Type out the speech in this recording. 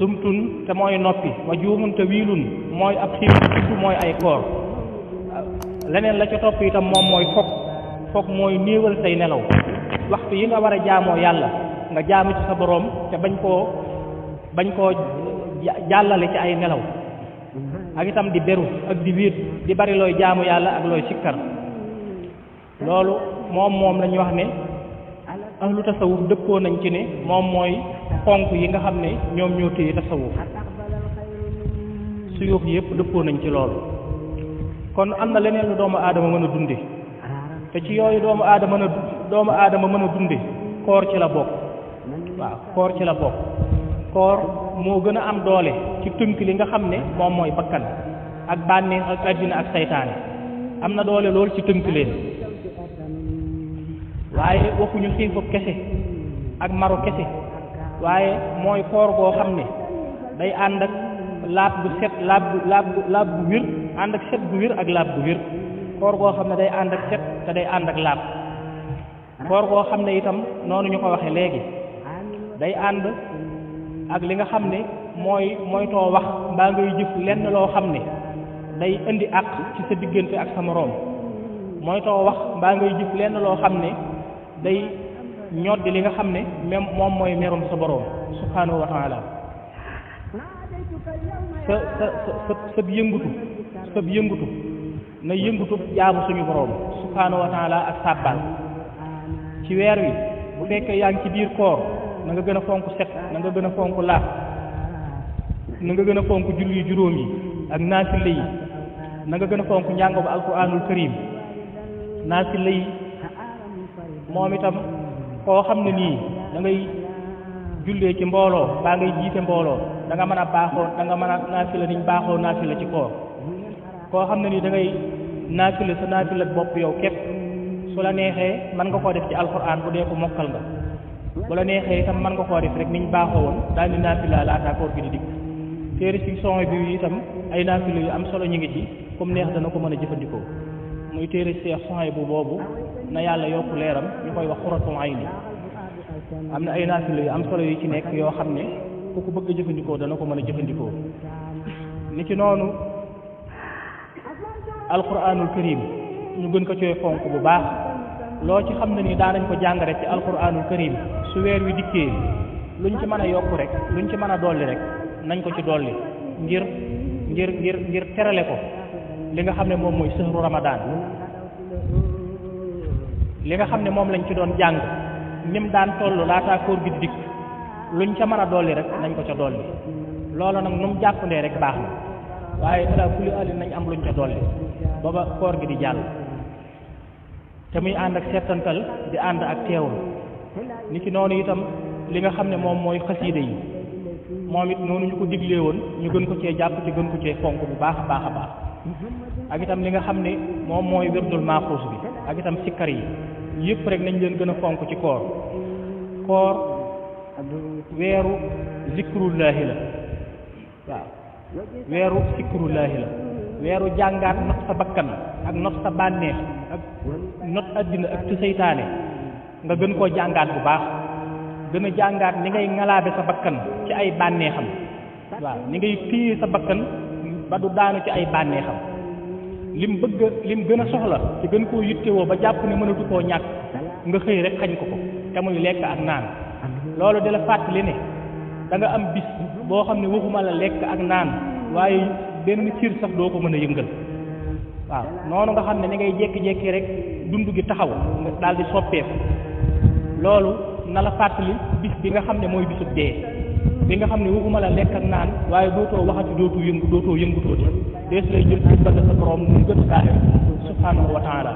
sumtun te mooy noppi wa juumun te wiilun mooy ab xiif mooy ay koor leneen la ca topp itam moom mooy fokk mooy néewal say nelaw waxtu yi nga war a jaamoo yàlla nga jaamu ci sa boroom te bañ koo jàllale ci ay nelaw ak itam di beru ak di wéet di bari looy jaamu yàlla ak looy sikkar loolu moom lañuy wax ne ahlu tasawuf dëppoo nañ ci ne moom mooy ponk yi nga xam ne ñoom ñoo téye tasawuf suyuux yëpp dëppoo nañ ci loolu kon am na leneen lu doomu aadama mën a dunde te ci yooyu doomu aadama mën a dunde koor ci la bokk waaw koor ci la bokk koor moo gën a am doole ci tënk li nga xam ne moom mooy bakkan ak bànneex ak àddina ak saytaane am na doole lool ci tënk leen waaye waxuñu xiifu kese ak maru kese waaye mooy koor goo xam ne day ànd ak laab bu set laab bu wér ànd ak set bu wér ak laab bu wér koor goo xam ne day ànd ak set te day ànd ak laab koor goo xam ne itam noonu ñu ko waxe léegi day ànd ak li nga xam ne mooy too wax mbaa ngay jëf lenn loo xam ne day indi àq ci sa diggante ak sa moroom mooy too wax mbaa ngay jëf lenn loo xam ne day ñoddi li nga xam ne même moom mooy merum sa boroom subhanahu wa taala sa yëngutu na yëngutu jaamu suñu boroom subhanahu wa taala ak sàbbal ci weer wi bu fekkee yaa ngi ci biir koor na nga gën a fonk set na nga gën a fonk laab na nga gën a fonk julli juróom yi ak naafile yi na nga gën a fonk njàng bu alquranul karim naafile yi moom itam koo xam ne nii da ngay jullee ci mbooloo baa ngay jiite mbooloo da nga mën a baaxoo da nga mën a naafila niñ baaxoo naafila ci koor koo xam ne nii da ngay naafila sa naafila bopp yow képp su la neexee mën nga koo def ci alquran bu dee ko mokkal nga bu la neexee itam mën nga koo def rek niñ baaxoo woon daal di naafila laata koor gi di dikk téere ci son bi itam ay naafila yu am solo ñu ngi ci comme neex dana ko mën a jëfandikoo muy téere Seex Suhaybu bu boobu na yàlla yokk leeram ñu koy wax xuratul ayni am na ay naafila yu am solo yu ci nekk yoo xam ne ku ko bëgg a jëfandikoo dana ko mën a jëfandikoo ni ci noonu alquranul karim ñu gën ko cooy fonk bu baax loo ci xam ne ni daanañ ko jàng rek ci alquranul karim su weer wi dikkee luñ ci mën a yokk rek luñ ci mën a dolli rek nañ ko ci dolli ngir terale ko li nga xam ne moom mooy sëhru ramadan li nga xam ne moom lañ ci doon jàng nim daan toll laataa koor gi dikk luñ ca mën a dolli rek nañ ko ca dolli loolu nag nu mu jàppandee rek baax na waaye ala kulli alin nañ am luñ ca dolli booba koor gi di jàll te muy ànd ak settantal di ànd ak teewul ni ki noonu itam li nga xam ne moom mooy xasiida yi moom it noonu ñu ko diglee woon ñu gën ko cee jàpp ci gën ko cee fonk bu baax a baax a baax ak itam li nga xam ne moom mooy wirdul maaxuus bi ak itam sikkar yi yëpp rek nañ leen gën a fonk ci koor weeru zikrullaahi la waaw weeru zikrullaahi la weeru jàngaat not sa bakkan ak not sa bànneex ak not àddina ak ci seytaane nga gën koo jàngaat bu baax gën a jàngaat ni ngay ngalaabe sa bakkan ci ay bànneexam waaw ni ngay téye sa bakkan ba du daanu ci ay bànneexam lim gën a soxla ci gën koo yittewoo ba jàpp ne mënatu koo ñàkk nga xëy rek xañ ko te muy lekk ak naan loolu di la fàttali ne da nga am bis boo xam ne waxuma la lekk ak naan waaye benn cir sax doo ko mën a yëngal waaw noonu nga xam ne ni ngay jékki-jékki rek dund gi taxaw nga daal di soppeeku loolu na la fàttali bis bi nga xam ne mooy bisub dee bi nga xam ne waxuma la lekk ak naan waaye dootoo waxati dootoo yëngutooti dees lay jël ci bëgg sa borom mu gën kaa subhanahu wa taala